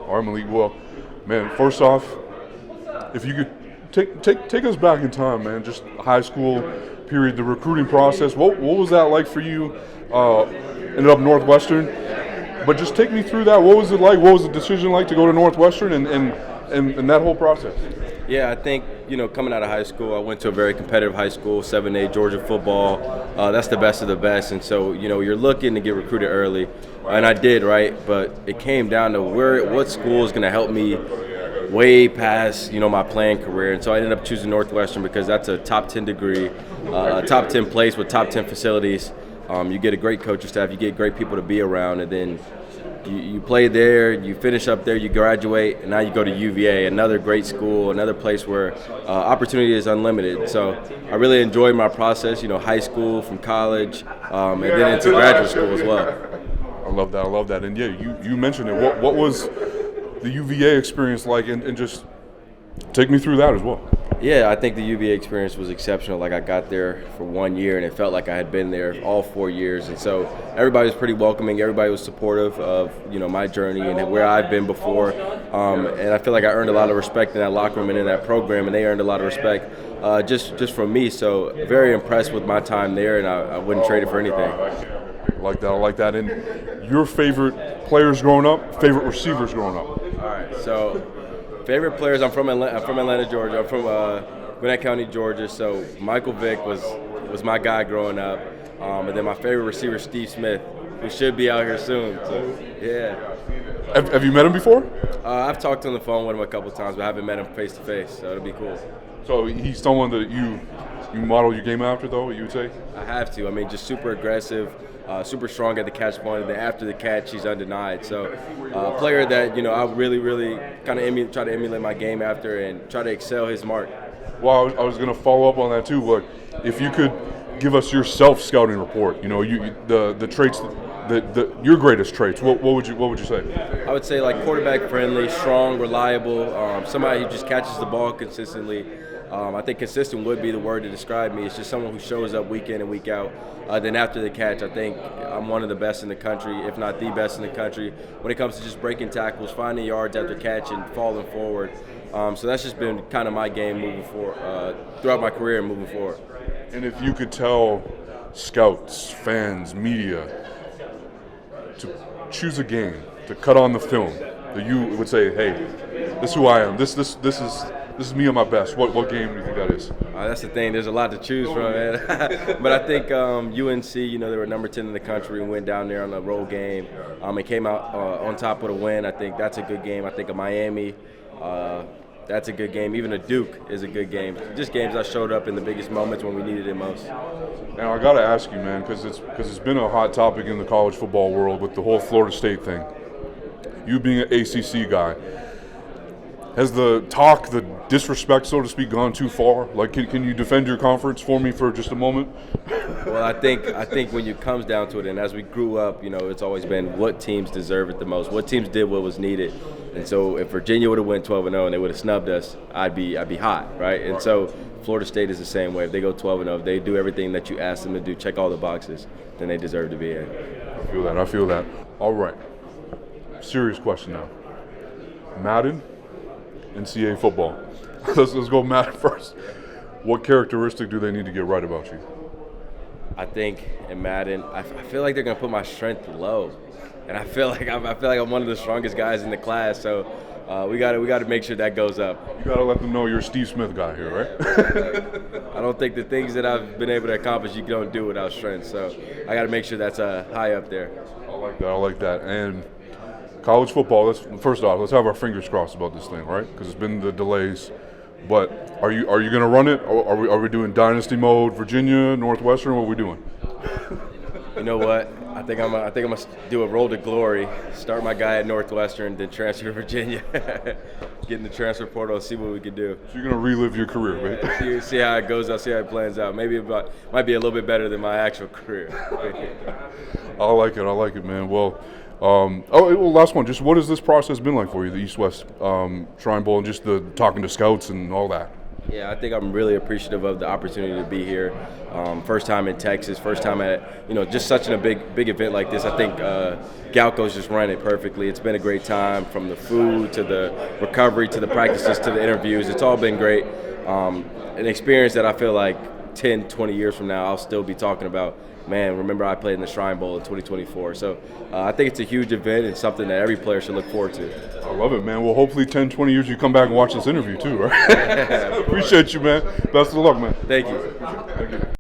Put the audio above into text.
All right, Malik. Well, man, first off, if you could take us back in time, man, just high school period, the recruiting process. What was that like for you? Ended up Northwestern, but just take me through that. What was it like? What was the decision like to go to Northwestern and that whole process? Yeah, I think, coming out of high school, I went to a very competitive high school, 7A Georgia football. That's the best of the best. And so, you're looking to get recruited early. And I did, right? But it came down to what school is going to help me way past, my playing career. And so I ended up choosing Northwestern because that's a top 10 degree, top 10 place with top 10 facilities. You get a great coaching staff, you get great people to be around, and then you play there, you finish up there, you graduate, and now you go to UVA, another great school, another place where opportunity is unlimited. So I really enjoyed my process, high school, from college, and then into graduate school as well. I love that. And yeah, you mentioned it. What was the UVA experience like, and just take me through that as well. Yeah, I think the UVA experience was exceptional. Like, I got there for 1 year, and it felt like I had been there all 4 years. And so everybody was pretty welcoming. Everybody was supportive of, my journey and where I've been before. And I feel like I earned a lot of respect in that locker room and in that program, and they earned a lot of respect just from me. So very impressed with my time there, and I wouldn't trade it for anything. I like that. And your favorite players growing up, favorite receivers growing up? All right, so favorite players, I'm from Atlanta, Georgia. I'm from Gwinnett County, Georgia. So Michael Vick was my guy growing up. And then my favorite receiver, Steve Smith, who should be out here soon. So, yeah. Have you met him before? I've talked on the phone with him a couple of times, but I haven't met him face to face. So it'll be cool. So he's someone that you model your game after, though, you would say? I have to. I mean, just super aggressive, super strong at the catch point, and then after the catch, he's undenied. So a player that, I really, really kind of try to emulate my game after and try to excel his mark. Well, I was going to follow up on that, too, but if you could give us your self-scouting report, the traits, your greatest traits, what would you say? I would say, like, quarterback friendly, strong, reliable, somebody who just catches the ball consistently. I think consistent would be the word to describe me. It's just someone who shows up week in and week out. Then after the catch, I think I'm one of the best in the country, if not the best in the country, when it comes to just breaking tackles, finding yards after catch, and falling forward. So that's just been kind of my game moving forward, throughout my career and moving forward. And if you could tell scouts, fans, media to choose a game to cut on the film that you would say, hey, this is who I am. This is me at my best. What game do you think that is? That's the thing. There's a lot to choose from, man. But I think UNC, they were number 10 in the country and went down there on a road game and came out on top with a win. I think that's a good game. I think of Miami. That's a good game. Even a Duke is a good game. Just games that showed up in the biggest moments when we needed it most. And I got to ask you, man, because it's been a hot topic in the college football world with the whole Florida State thing. You being an ACC guy, has the disrespect, so to speak, gone too far? Like, can you defend your conference for me for just a moment? Well, I think when it comes down to it, and as we grew up, it's always been what teams deserve it the most, what teams did what was needed. And so if Virginia would have went 12-0 and they would have snubbed us, I'd be hot, right? And so Florida State is the same way. If they go 12-0, if they do everything that you ask them to do, check all the boxes, then they deserve to be in. I feel that. All right. Serious question now. Madden, NCAA football. Let's go Madden first. What characteristic do they need to get right about you? I think in Madden, I feel like they're gonna put my strength low, and I feel like I'm one of the strongest guys in the class. So we got to make sure that goes up. You got to let them know you're a Steve Smith guy here, right? I don't think the things that I've been able to accomplish you don't do without strength. So I got to make sure that's high up there. I like that. And college football. First off, let's have our fingers crossed about this thing, right? Because it's been the delays. But are you going to run it? Or are we doing dynasty mode? Virginia, Northwestern? What are we doing? You know what? I think I'm gonna do a roll to glory. Start my guy at Northwestern, then transfer to Virginia. Get in the transfer portal and see what we can do. So you're gonna relive your career, right? See how it goes. I'll see how it plans out. Maybe might be a little bit better than my actual career. I like it, man. Well. Last one. Just what has this process been like for you, the East-West Shrine Bowl, and just the talking to scouts and all that? Yeah, I think I'm really appreciative of the opportunity to be here. First time in Texas, first time at just such a big event like this. I think Galco's just run it perfectly. It's been a great time, from the food to the recovery to the practices to the interviews. It's all been great. An experience that I feel like 10, 20 years from now I'll still be talking about. Man, remember I played in the Shrine Bowl in 2024. So I think it's a huge event and something that every player should look forward to. I love it, man. Well, hopefully 10, 20 years you come back and watch this interview too, right? Appreciate you, man. Best of luck, man. Thank you. Thank you.